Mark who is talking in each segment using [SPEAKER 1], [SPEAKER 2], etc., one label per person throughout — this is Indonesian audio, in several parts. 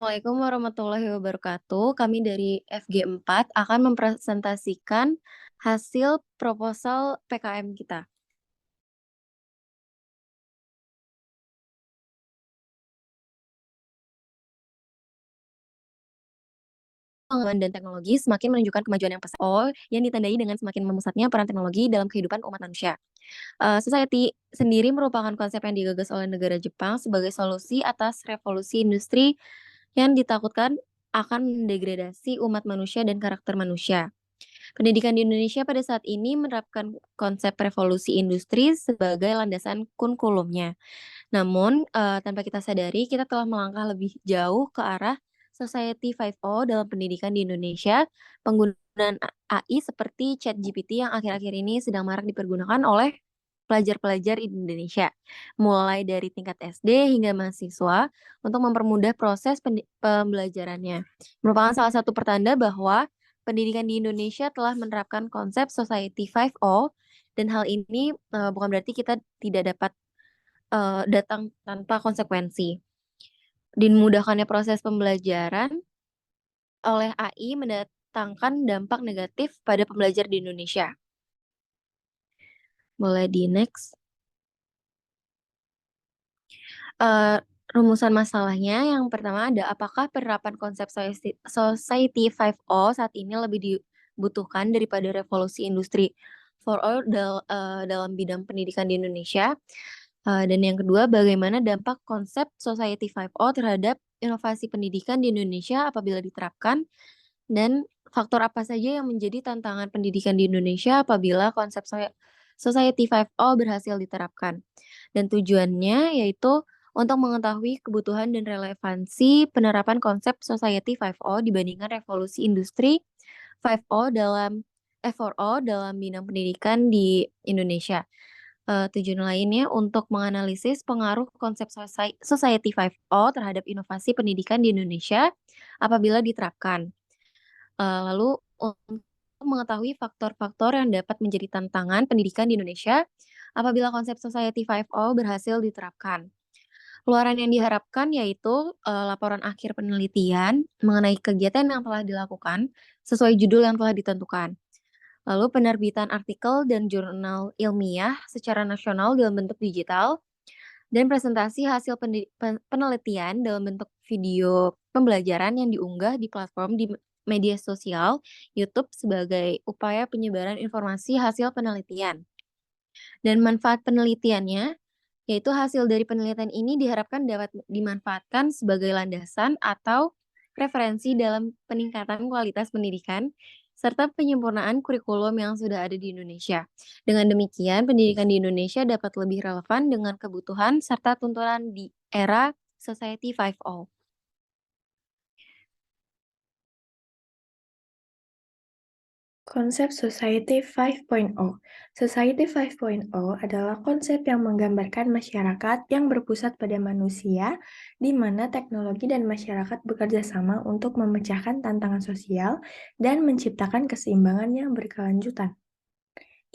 [SPEAKER 1] Assalamualaikum warahmatullahi wabarakatuh. Kami dari FG4 akan mempresentasikan hasil proposal PKM kita. Pengembangan dan teknologi semakin menunjukkan kemajuan yang pesat yang ditandai dengan semakin memusatnya peran teknologi dalam kehidupan umat manusia. Society sendiri merupakan konsep yang digagas oleh negara Jepang sebagai solusi atas revolusi industri yang ditakutkan akan mendegradasi umat manusia dan karakter manusia. Pendidikan di Indonesia pada saat ini menerapkan konsep revolusi industri sebagai landasan kurikulumnya. Namun, tanpa kita sadari, kita telah melangkah lebih jauh ke arah Society 5.0 dalam pendidikan di Indonesia. Penggunaan AI seperti ChatGPT yang akhir-akhir ini sedang marak dipergunakan oleh pelajar-pelajar di Indonesia, mulai dari tingkat SD hingga mahasiswa untuk mempermudah proses pembelajarannya. Merupakan salah satu pertanda bahwa pendidikan di Indonesia telah menerapkan konsep Society 5.0 dan hal ini, bukan berarti kita tidak dapat datang tanpa konsekuensi. Dimudahkannya proses pembelajaran oleh AI mendatangkan dampak negatif pada pembelajar di Indonesia. Boleh di-next. Eee, Rumusan masalahnya yang pertama ada, apakah penerapan konsep Society 5.0 saat ini lebih dibutuhkan daripada revolusi industri 4.0 dalam bidang pendidikan di Indonesia? Dan yang kedua, bagaimana dampak konsep Society 5.0 terhadap inovasi pendidikan di Indonesia apabila diterapkan? Dan faktor apa saja yang menjadi tantangan pendidikan di Indonesia apabila konsep Society 5.0 berhasil diterapkan? Dan tujuannya yaitu untuk mengetahui kebutuhan dan relevansi penerapan konsep Society 5.0 dibandingkan revolusi industri 5.0 4.0 dalam bidang pendidikan di Indonesia. Tujuan lainnya untuk menganalisis pengaruh konsep Society 5.0 terhadap inovasi pendidikan di Indonesia apabila diterapkan. Lalu untuk mengetahui faktor-faktor yang dapat menjadi tantangan pendidikan di Indonesia apabila konsep Society 5.0 berhasil diterapkan. Keluaran yang diharapkan yaitu, laporan akhir penelitian mengenai kegiatan yang telah dilakukan sesuai judul yang telah ditentukan. Lalu penerbitan artikel dan jurnal ilmiah secara nasional dalam bentuk digital, dan presentasi hasil penelitian dalam bentuk video pembelajaran yang diunggah di platform di media sosial YouTube sebagai upaya penyebaran informasi hasil penelitian. Dan manfaat penelitiannya, yaitu hasil dari penelitian ini diharapkan dapat dimanfaatkan sebagai landasan atau referensi dalam peningkatan kualitas pendidikan, serta penyempurnaan kurikulum yang sudah ada di Indonesia. Dengan demikian, pendidikan di Indonesia dapat lebih relevan dengan kebutuhan serta tuntunan di era Society 5.0.
[SPEAKER 2] Konsep Society 5.0. Society 5.0 adalah konsep yang menggambarkan masyarakat yang berpusat pada manusia, di mana teknologi dan masyarakat bekerja sama untuk memecahkan tantangan sosial dan menciptakan keseimbangan yang berkelanjutan.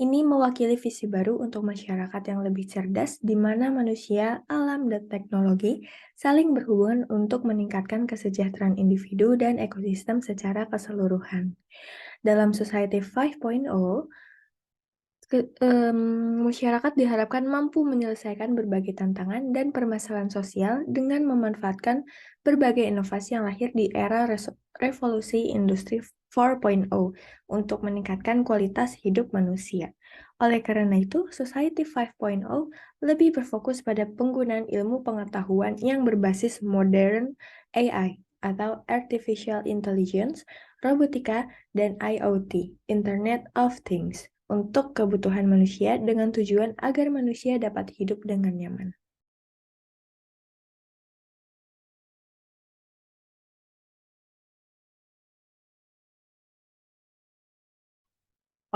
[SPEAKER 2] Ini mewakili visi baru untuk masyarakat yang lebih cerdas, di mana manusia, alam, dan teknologi saling berhubungan untuk meningkatkan kesejahteraan individu dan ekosistem secara keseluruhan. Dalam Society 5.0, masyarakat diharapkan mampu menyelesaikan berbagai tantangan dan permasalahan sosial dengan memanfaatkan berbagai inovasi yang lahir di era revolusi industri 4.0 untuk meningkatkan kualitas hidup manusia. Oleh karena itu, Society 5.0 lebih berfokus pada penggunaan ilmu pengetahuan yang berbasis modern AI atau Artificial Intelligence, robotika, dan IoT, Internet of Things, untuk kebutuhan manusia dengan tujuan agar manusia dapat hidup dengan nyaman.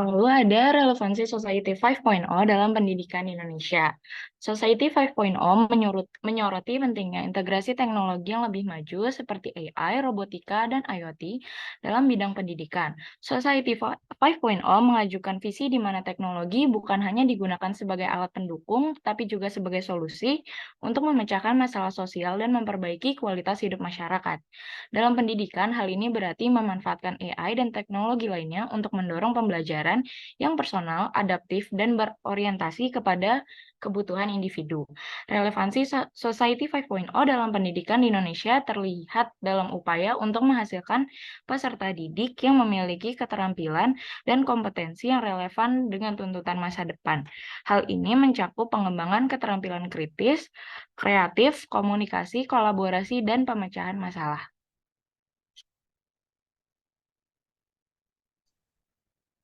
[SPEAKER 3] Lalu ada relevansi Society 5.0 dalam pendidikan Indonesia. Society 5.0 menyoroti pentingnya integrasi teknologi yang lebih maju seperti AI, robotika, dan IoT dalam bidang pendidikan. Society 5.0 mengajukan visi di mana teknologi bukan hanya digunakan sebagai alat pendukung, tetapi juga sebagai solusi untuk memecahkan masalah sosial dan memperbaiki kualitas hidup masyarakat. Dalam pendidikan, hal ini berarti memanfaatkan AI dan teknologi lainnya untuk mendorong pembelajaran yang personal, adaptif, dan berorientasi kepada kebutuhan individu. Relevansi Society 5.0 dalam pendidikan di Indonesia terlihat dalam upaya untuk menghasilkan peserta didik yang memiliki keterampilan dan kompetensi yang relevan dengan tuntutan masa depan. Hal ini mencakup pengembangan keterampilan kritis, kreatif, komunikasi, kolaborasi, dan pemecahan masalah.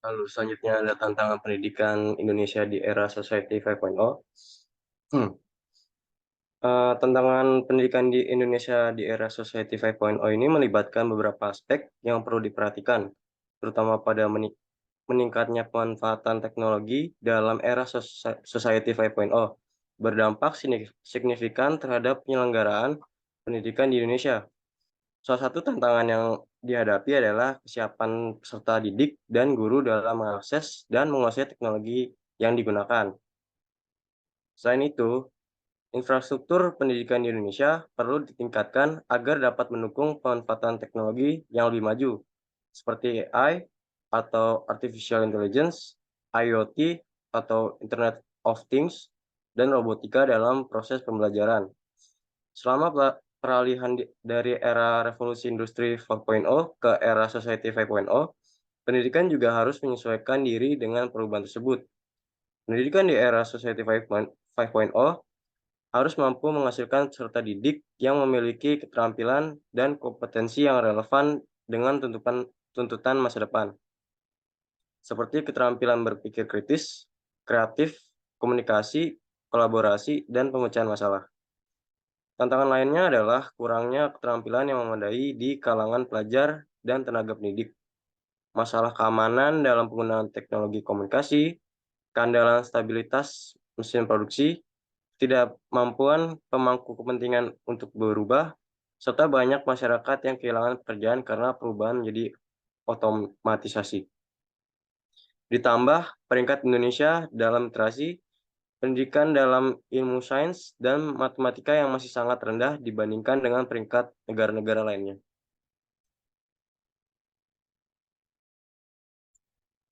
[SPEAKER 4] Lalu selanjutnya ada tantangan pendidikan Indonesia di era Society 5.0. Hmm. Tantangan pendidikan di Indonesia di era Society 5.0 ini melibatkan beberapa aspek yang perlu diperhatikan, terutama pada meningkatnya pemanfaatan teknologi dalam era Society 5.0, berdampak signifikan terhadap penyelenggaraan pendidikan di Indonesia. Salah satu tantangan yang dihadapi adalah kesiapan peserta didik dan guru dalam mengakses dan menguasai teknologi yang digunakan. Selain itu, infrastruktur pendidikan di Indonesia perlu ditingkatkan agar dapat mendukung pemanfaatan teknologi yang lebih maju, seperti AI atau Artificial Intelligence, IoT atau Internet of Things, dan robotika dalam proses pembelajaran. Selama peralihan dari era revolusi industri 4.0 ke era society 5.0, pendidikan juga harus menyesuaikan diri dengan perubahan tersebut. Pendidikan di era society 5.0 harus mampu menghasilkan peserta didik yang memiliki keterampilan dan kompetensi yang relevan dengan tuntutan masa depan, seperti keterampilan berpikir kritis, kreatif, komunikasi, kolaborasi, dan pemecahan masalah. Tantangan lainnya adalah kurangnya keterampilan yang memadai di kalangan pelajar dan tenaga pendidik, masalah keamanan dalam penggunaan teknologi komunikasi, keandalan stabilitas mesin produksi, tidak mampuan pemangku kepentingan untuk berubah, serta banyak masyarakat yang kehilangan pekerjaan karena perubahan menjadi otomatisasi. Ditambah peringkat Indonesia dalam literasi, pendidikan dalam ilmu sains dan matematika yang masih sangat rendah dibandingkan dengan peringkat negara-negara lainnya.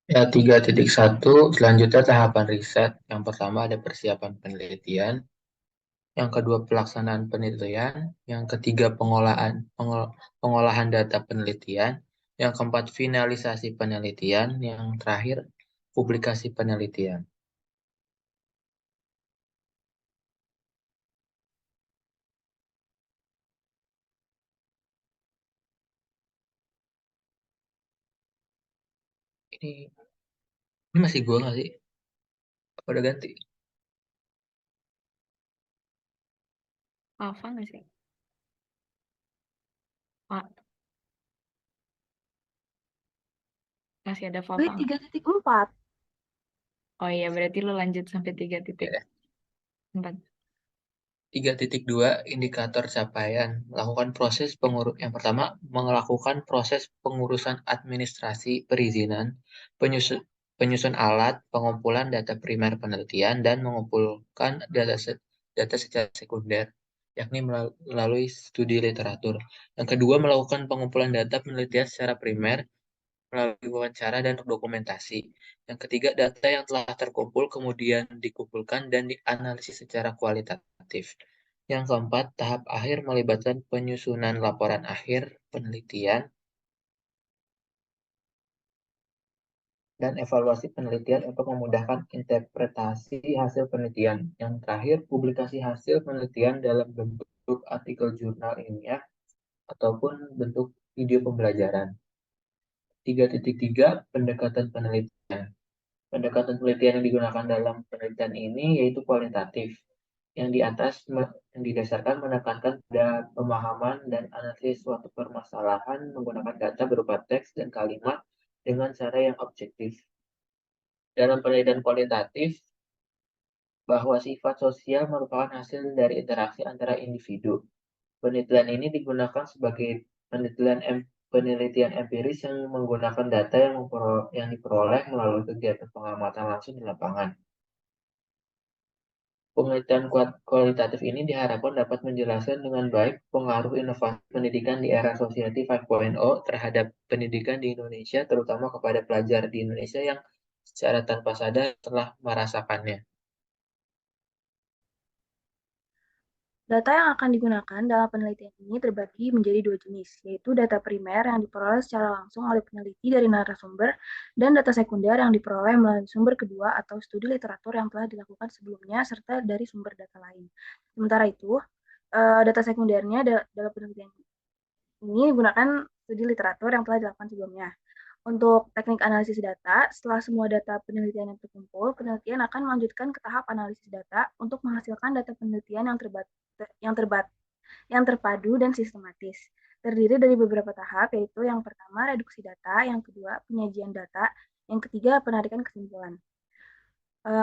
[SPEAKER 5] Ya, 3.1 selanjutnya tahapan riset. Yang pertama ada persiapan penelitian, yang kedua pelaksanaan penelitian, yang ketiga pengolahan data penelitian, yang keempat finalisasi penelitian, yang terakhir publikasi penelitian. Ini masih gua nggak sih? Apa udah ganti?
[SPEAKER 3] Alfa nggak sih? Pak, masih ada Fafa nggak?
[SPEAKER 1] 3.4.
[SPEAKER 3] Oh iya, berarti lu lanjut sampai 3.4.
[SPEAKER 5] 3.2 indikator capaian. Yang pertama, melakukan proses pengurusan administrasi perizinan, penyusun alat, pengumpulan data primer penelitian, dan mengumpulkan data secara sekunder, yakni melalui studi literatur. Yang kedua, melakukan pengumpulan data penelitian secara primer melalui wawancara dan dokumentasi. Yang ketiga, data yang telah terkumpul kemudian dikumpulkan dan dianalisis secara kualitatif. Yang keempat, tahap akhir melibatkan penyusunan laporan akhir penelitian dan evaluasi penelitian untuk memudahkan interpretasi hasil penelitian. Yang terakhir, publikasi hasil penelitian dalam bentuk artikel jurnal ilmiah ataupun bentuk video pembelajaran. 3.3 pendekatan penelitian. Pendekatan penelitian yang digunakan dalam penelitian ini yaitu kualitatif, yang didasarkan menekankan pada pemahaman dan analisis suatu permasalahan menggunakan data berupa teks dan kalimat dengan cara yang objektif. Dalam penelitian kualitatif, bahwa sifat sosial merupakan hasil dari interaksi antara individu. Penelitian ini digunakan sebagai penelitian empiris yang menggunakan data yang diperoleh melalui kegiatan pengamatan langsung di lapangan. Penelitian kualitatif ini diharapkan dapat menjelaskan dengan baik pengaruh inovasi pendidikan di era Society 5.0 terhadap pendidikan di Indonesia, terutama kepada pelajar di Indonesia yang secara tanpa sadar telah merasakannya.
[SPEAKER 2] Data yang akan digunakan dalam penelitian ini terbagi menjadi dua jenis, yaitu data primer yang diperoleh secara langsung oleh peneliti dari narasumber, dan data sekunder yang diperoleh melalui sumber kedua atau studi literatur yang telah dilakukan sebelumnya, serta dari sumber data lain. Sementara itu, data sekundernya dalam penelitian ini digunakan studi literatur yang telah dilakukan sebelumnya. Untuk teknik analisis data, setelah semua data penelitian yang terkumpul, penelitian akan melanjutkan ke tahap analisis data untuk menghasilkan data penelitian yang terpadu dan sistematis. Terdiri dari beberapa tahap, yaitu yang pertama reduksi data, yang kedua penyajian data, yang ketiga penarikan kesimpulan.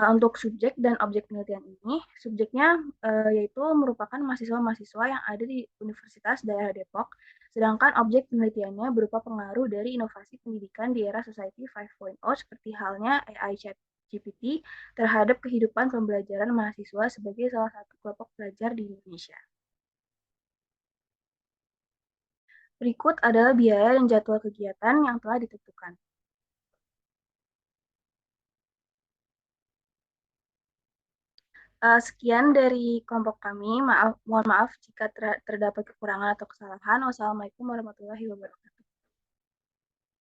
[SPEAKER 2] Untuk subjek dan objek penelitian ini, subjeknya yaitu merupakan mahasiswa-mahasiswa yang ada di Universitas Daerah Depok, sedangkan objek penelitiannya berupa pengaruh dari inovasi pendidikan di era Society 5.0 seperti halnya AI ChatGPT terhadap kehidupan pembelajaran mahasiswa sebagai salah satu kelompok pelajar di Indonesia. Berikut adalah biaya dan jadwal kegiatan yang telah ditentukan. Sekian dari kelompok kami. Mohon maaf jika terdapat kekurangan atau kesalahan. Wassalamualaikum warahmatullahi wabarakatuh.